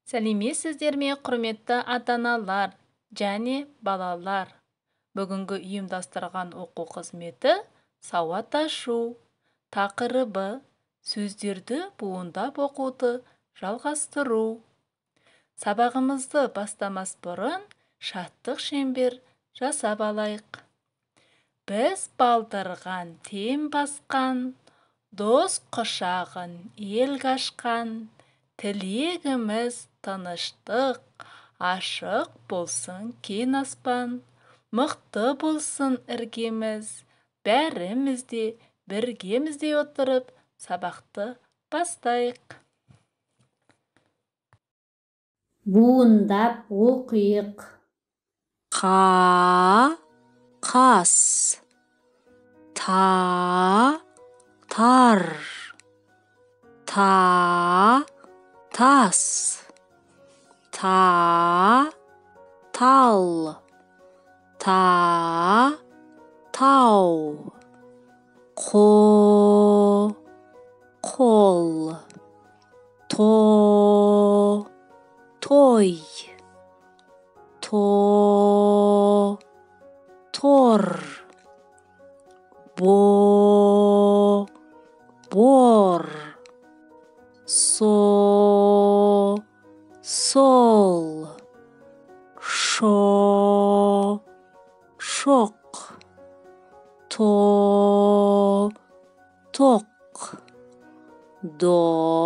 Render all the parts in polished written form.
Сәлеметсіздер ме, құрметті ата-аналар және балалар. Бүгінгі ұйымдастырған оқу қызметі сауат ашу. Тақырыбы сөздерді буындап оқуды жалғастыру. Сабағымызды бастамас бұрын шаттық шеңбер жасап алайық. Біз балдырған тем басқан, дос құшағын ел қашқан, тілегіміз тыныштық, ашық болсын кең аспан, мықты болсын іргеміз, бәрімізде біргемізде отырып сабақты бастайық. Буындап оқиық. Қас, тар, тас, тал, тау, қол, той, тор, бор, сол, шоқ, тоқ, доп,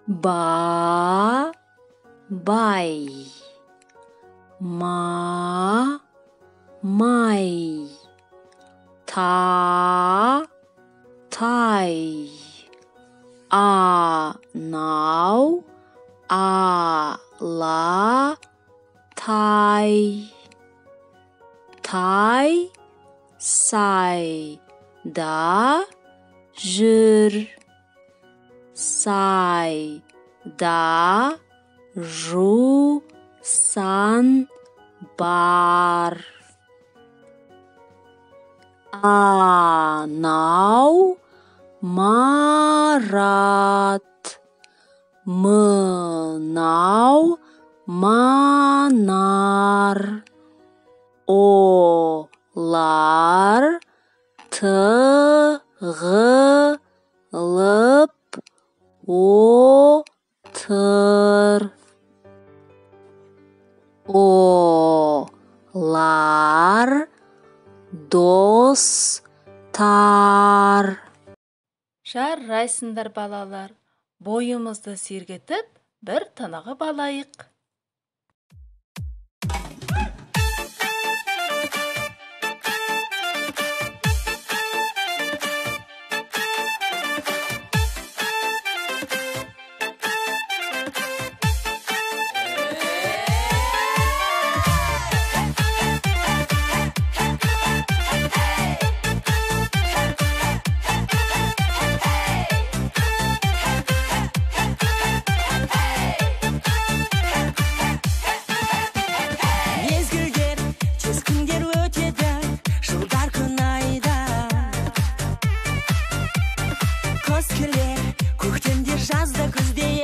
бай, май, тай, анау, ала, тай, сайда жүр, сайда жусан бар. Анау Марат, мынау Манар. Олар тығылып отыр. Олар достар. Жарайсыңдар балалар, бойымызды сергітіп, бір тынығып алайық.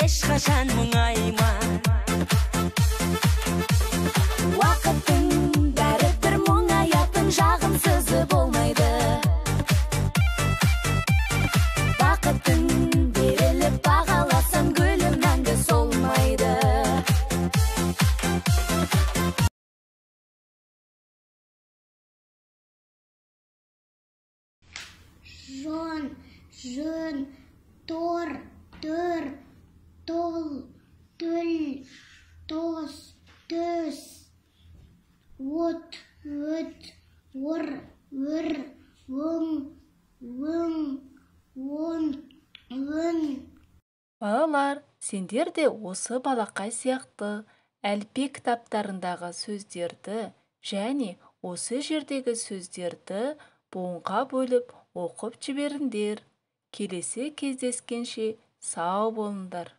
Ешқашан мұңайма. Уақыттың бәрі бір мұңаятын жағымсызы болмайды. Бақыттың беріліп бағаласан гүлім мәңгі солмайды. Жон, тор, төр, тол, түл, тос, төс, от, ор, өр, өң, он. Балалар, сендер де осы балақай сияқты әліпби кітаптарындағы сөздерді және осы жердегі сөздерді буынға бөліп оқып жіберіңдер. Келесі кездескенше сау болыңдар.